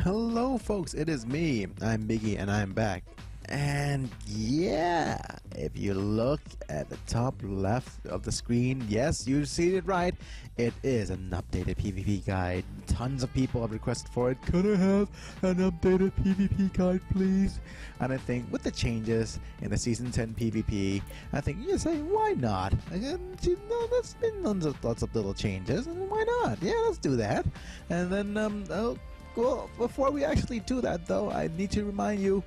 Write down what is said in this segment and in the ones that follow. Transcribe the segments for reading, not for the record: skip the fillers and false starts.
Hello folks, it is me. I'm Biggie and I'm back. And yeah, if you look at the top left of the screen, yes, you see it right. It is an updated PvP guide. Tons of people have requested for it. Could I have an updated PvP guide, please? And I think with the changes in the Season 10 PvP, I think you say, why not? Again, there's been lots of little changes, and why not? Yeah, let's do that. And then, well, before we actually do that though, I need to remind you,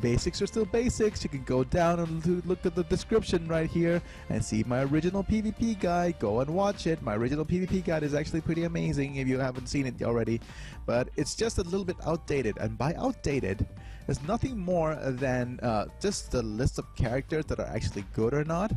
basics are still basics. You can go down and look at the description right here and see my original PvP guide. Go and watch it. My original PvP guide is actually pretty amazing if you haven't seen it already. But it's just a little bit outdated, and by outdated, it's nothing more than just the list of characters that are actually good or not.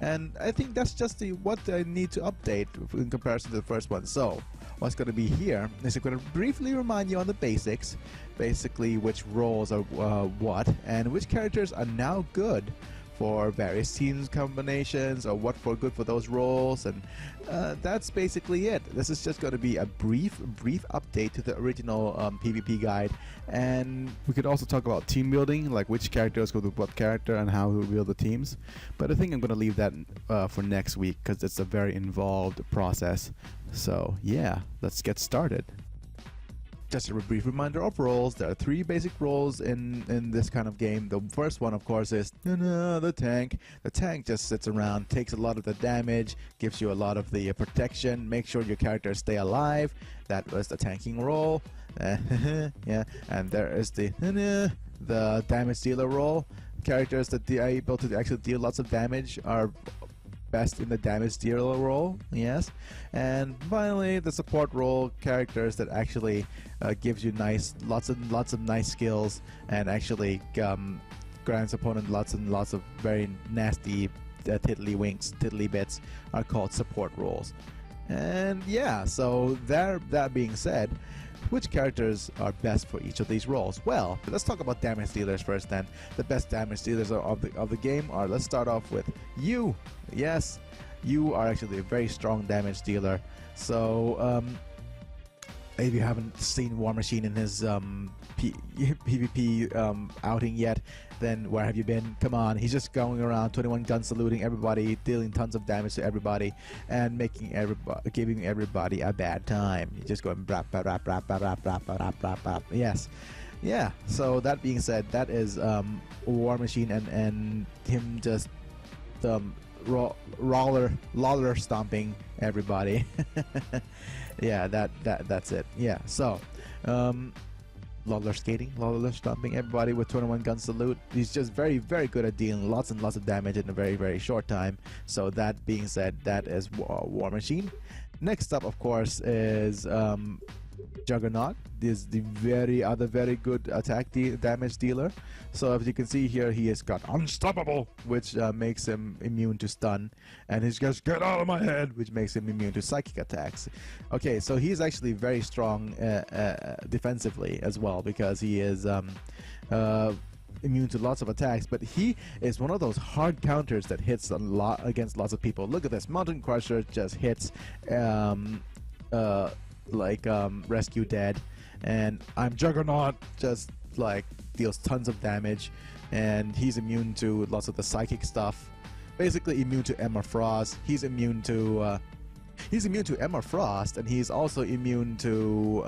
And I think that's just what I need to update in comparison to the first one. So what's going to be here is I'm going to briefly remind you on the basics, basically which roles are what, and which characters are now good for various teams combinations, or what for good for those roles, and that's basically it. This is just going to be a brief update to the original PvP guide, and we could also talk about team building, like which characters go with what character and how we build the teams. But I think I'm going to leave that for next week because it's a very involved process. So yeah, let's get started. Just a brief reminder of roles. There are three basic roles in this kind of game. The first one, of course, is the tank. The tank just sits around, takes a lot of the damage, gives you a lot of the protection, make sure your characters stay alive. That was the tanking role. Yeah, and there is the damage dealer role. Characters that are able to actually deal lots of damage are best in the damage dealer role, yes. And finally, the support role, characters that actually gives you lots of nice skills and actually grants opponent lots and lots of very nasty tiddly bits are called support roles. And yeah, so that being said, which characters are best for each of these roles? Well, let's talk about damage dealers first then. The best damage dealers of the game are, let's start off with you. Yes, you are actually a very strong damage dealer. So if you haven't seen War Machine in his PvP outing yet, then where have you been? Come on, he's just going around 21 guns saluting everybody, dealing tons of damage to everybody, and giving everybody a bad time. You're just going brap brap brap brap brap brap brap brap brap. Yes, yeah. So that being said, that is War Machine and him just roller stomping everybody. Yeah, that's it. Yeah, so lawler stomping everybody with 21 gun salute. He's just very good at dealing lots and lots of damage in a very short time. So that being said, that is War Machine. Next up, of course, is Juggernaut. Is the very good attack damage dealer. So as you can see here, he has got unstoppable, which makes him immune to stun, and he's just get out of my head, which makes him immune to psychic attacks. Okay, so he's actually very strong defensively as well, because he is immune to lots of attacks, but he is one of those hard counters that hits a lot against lots of people. Look at this, Mountain Crusher just hits like Rescue Dead, and I'm Juggernaut just like deals tons of damage, and he's immune to lots of the psychic stuff. Basically immune to Emma Frost. He's immune to Emma Frost, and he's also immune to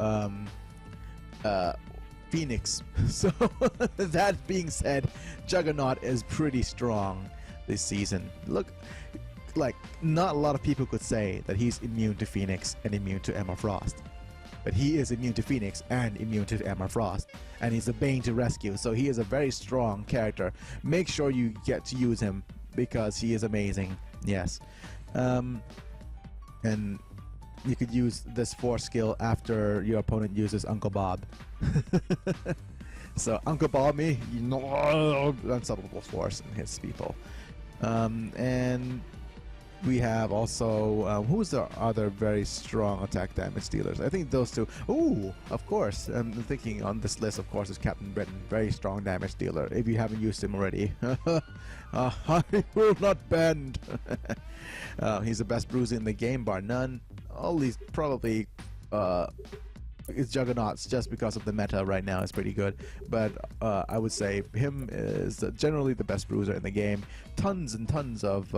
Phoenix. So that being said, Juggernaut is pretty strong this season. Look, like, not a lot of people could say that he's immune to Phoenix and immune to Emma Frost. But he is immune to Phoenix and immune to Emma Frost. And he's a bane to rescue, so he is a very strong character. Make sure you get to use him, because he is amazing. Yes. And you could use this force skill after your opponent uses Uncle Bob. So Uncle Bob me, unstoppable force and hits people. And we have also, who's the other very strong attack damage dealers? I think those two. Ooh, of course. I'm thinking on this list, of course, is Captain Britain. Very strong damage dealer. If you haven't used him already, I will not bend. He's the best bruiser in the game, bar none. All these probably it's Juggernauts just because of the meta right now is pretty good, but I would say him is generally the best bruiser in the game. Tons and tons of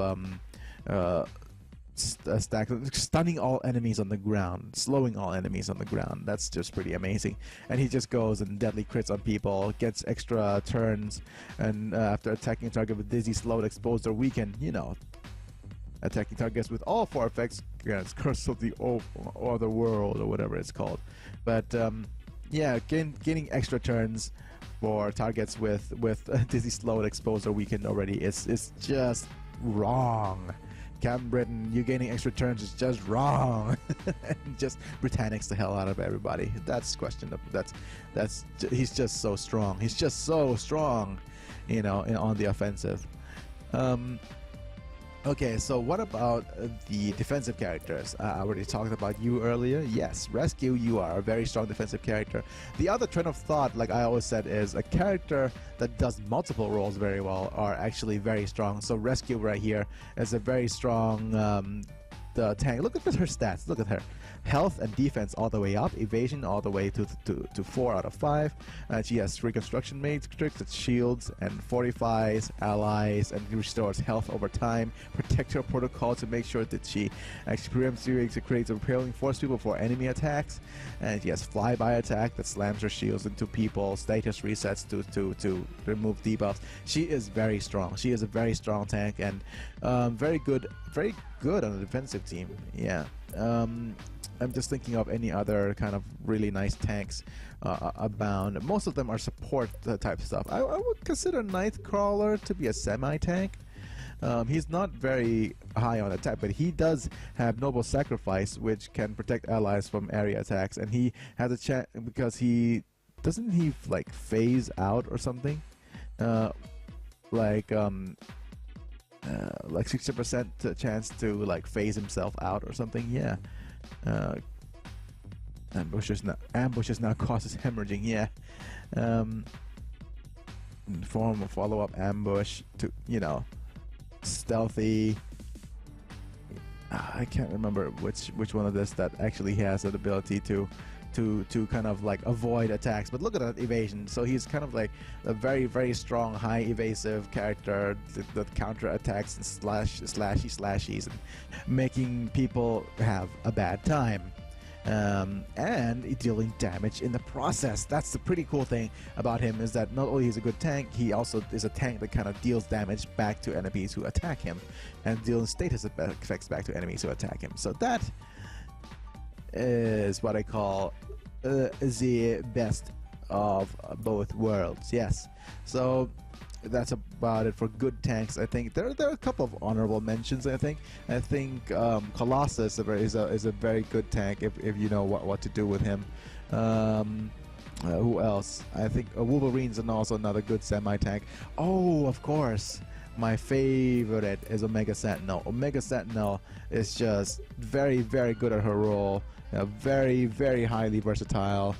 stack, stunning all enemies on the ground, slowing all enemies on the ground. That's just pretty amazing. And he just goes and deadly crits on people, gets extra turns, and after attacking a target with dizzy, slowed, exposed, or weakened, you know, attacking targets with all 4 effects, it's Curse of the Other World or whatever it's called. But yeah, gaining extra turns for targets with dizzy, slowed, exposed, or weakened already is just wrong. Cam Britain, you gaining extra turns is just wrong. Just Britannics the hell out of everybody. That's questionable. That's he's just so strong. He's just so strong, you know, on the offensive. Okay, so what about the defensive characters? I already talked about you earlier. Yes, Rescue, you are a very strong defensive character. The other train of thought, like I always said, is a character that does multiple roles very well are actually very strong. So Rescue right here is a very strong tank. Look at her stats. Look at her. Health and defense all the way up, evasion all the way to 4 out of 5. She has reconstruction matrix that shields and fortifies allies and restores health over time. Protector protocol to make sure that she actually preempts creates a repelling force people for enemy attacks. And she has flyby attack that slams her shields into people. Status resets to remove debuffs. She is very strong. She is a very strong tank and very good on the defensive team. Yeah. I'm just thinking of any other kind of really nice tanks abound. Most of them are support type stuff. I would consider Nightcrawler to be a semi-tank. He's not very high on attack, but he does have Noble Sacrifice, which can protect allies from area attacks, and he has a chance because he doesn't he like phase out or something, like 60% chance to like phase himself out or something. Yeah. Ambushes now causes hemorrhaging. Yeah. Form a follow-up ambush to, you know, stealthy. I can't remember which one of this that actually has that ability to kind of like avoid attacks, but look at that evasion. So he's kind of like a very strong, high evasive character that counter attacks and slashies and making people have a bad time. And dealing damage in the process. That's the pretty cool thing about him, is that not only he's a good tank, he also is a tank that kind of deals damage back to enemies who attack him, and dealing status effects back to enemies who attack him. So that is what I call the best of both worlds. Yes. So that's about it for good tanks. I think there are a couple of honorable mentions. I think Colossus is a very good tank if you know what to do with him. Who else? I think Wolverine's also another good semi-tank. Oh, of course, my favorite is Omega Sentinel. Omega Sentinel is just very good at her role. Very highly versatile.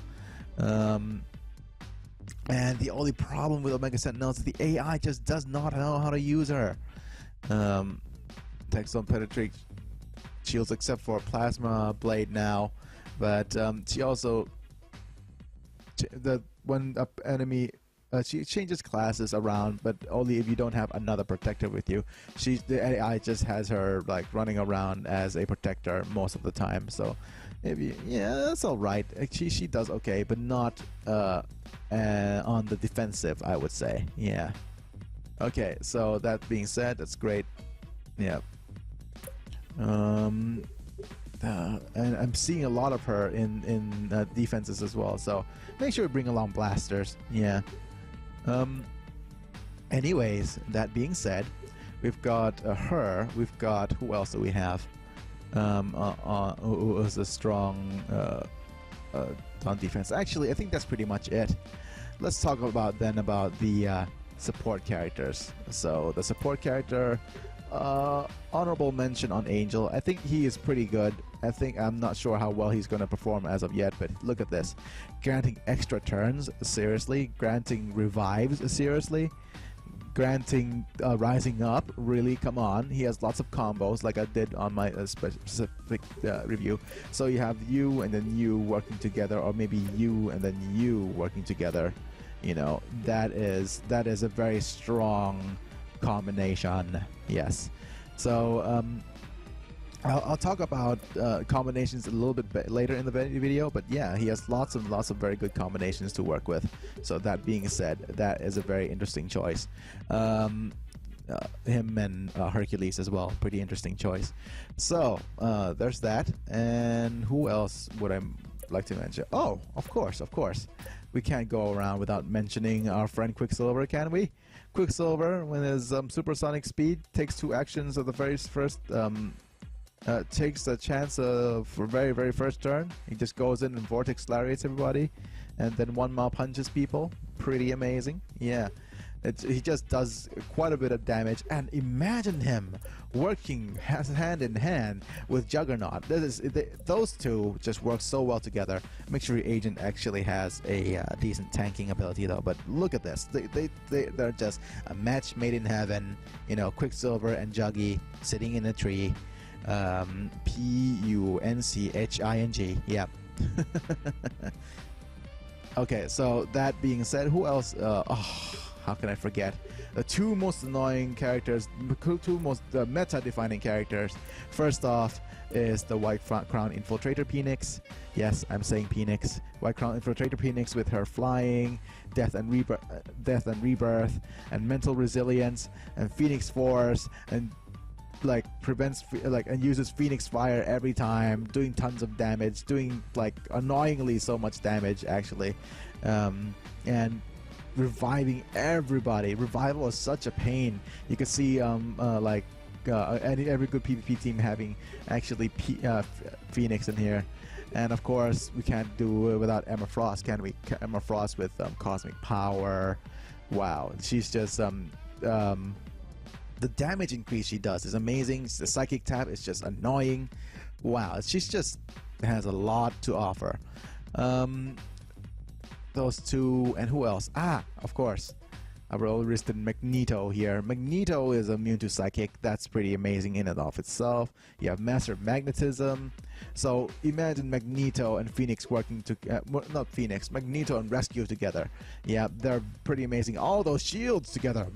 And the only problem with Omega Sentinel is that the AI just does not know how to use her. Attacks don't penetrate shields except for Plasma Blade now, but she also when an enemy she changes classes around, but only if you don't have another protector with you. The AI just has her like running around as a protector most of the time. So maybe that's all right. She does okay, but not on the defensive, I would say. Yeah. Okay. So that being said, that's great. Yeah. And I'm seeing a lot of her in defenses as well. So make sure you bring along blasters. Yeah. Anyways, that being said, we've got her. We've got, who else do we have? Who is a strong on defense? Actually, I think that's pretty much it. Let's talk about the support characters. So the support character, honorable mention on Angel. I think he is pretty good. I'm not sure how well he's going to perform as of yet, but look at this. Granting extra turns, seriously. Granting revives, seriously. granting rising up. Really, come on. He has lots of combos, like I did on my specific review. So you have you and then you working together, or maybe you and then you working together. You know, that is a very strong combination. Yes. So I'll talk about combinations a little bit later in the video, but yeah, he has lots of very good combinations to work with. So that being said, that is a very interesting choice. Him and Hercules as well, pretty interesting choice. So there's that. And who else would I like to mention? Oh, of course. We can't go around without mentioning our friend Quicksilver, can we? Quicksilver, when his supersonic speed, takes 2 actions of the very first takes a chance for very first turn. He just goes in and vortex lariats everybody, and then 1-mile punches people. Pretty amazing. Yeah, he just does quite a bit of damage. And imagine him working hand in hand with Juggernaut. Those two just work so well together. Make sure your agent actually has a decent tanking ability though. But look at this. They're just a match made in heaven. You know, Quicksilver and Juggy sitting in a tree. P-U-N-C-H-I-N-G. Yep. Okay, so that being said, who else? How can I forget? The 2 most annoying characters, 2 most meta-defining characters. First off is the White Crown Infiltrator Phoenix. Yes, I'm saying Phoenix. White Crown Infiltrator Phoenix with her flying, death and rebirth, and mental resilience, and Phoenix Force, and like prevents and uses Phoenix Fire every time, doing tons of damage, doing like annoyingly so much damage actually, and reviving everybody. Revival is such a pain. You can see every good PvP team having actually Phoenix in here. And of course we can't do it without Emma Frost, can we? Emma Frost with cosmic power. Wow, she's just the damage increase she does is amazing. The psychic tap is just annoying. Wow, she's just has a lot to offer. Those 2, and who else? Of course, I've already listed Magneto here. Magneto is immune to psychic. That's pretty amazing in and of itself. You have Master of Magnetism. So imagine Magneto and Phoenix working to Magneto and Rescue together. Yeah, they're pretty amazing. All those shields together.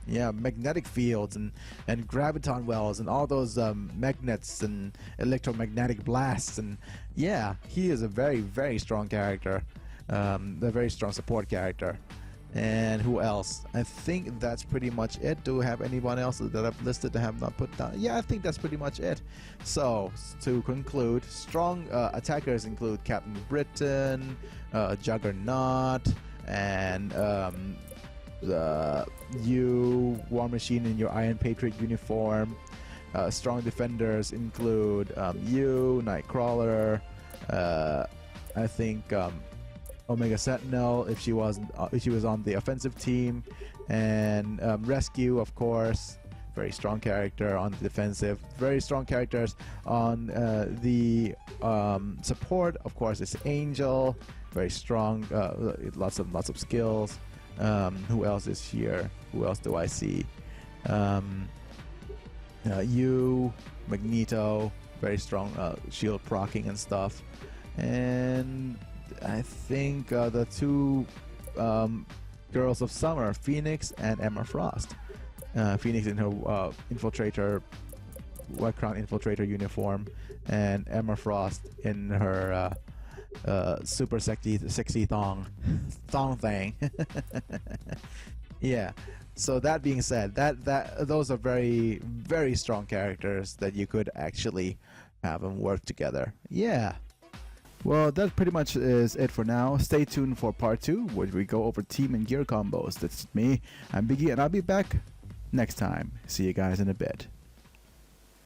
Yeah, magnetic fields and graviton wells and all those magnets and electromagnetic blasts. And yeah, he is a very strong character. A very strong support character. And who else? I think that's pretty much it. Do we have anyone else that I've listed that have not put down? Yeah, I think that's pretty much it. So, to conclude, strong attackers include Captain Britain, Juggernaut, and you, War Machine in your Iron Patriot uniform. Strong defenders include you, Nightcrawler, I think Omega Sentinel if she was on the offensive team, and Rescue, of course, very strong character on the defensive. Very strong characters on the support, of course, is Angel, very strong, lots of skills. Who else is here? Who else do I see? You, Magneto, very strong shield proccing and stuff, and I think the 2 Girls of Summer, Phoenix and Emma Frost. Phoenix in her White Crown Infiltrator uniform, and Emma Frost in her super sexy thong thing. Yeah. So that being said, those are very strong characters that you could actually have them work together. Yeah. Well, that pretty much is it for now. Stay tuned for part 2, where we go over team and gear combos. That's me. I'm Biggie, and I'll be back next time. See you guys in a bit.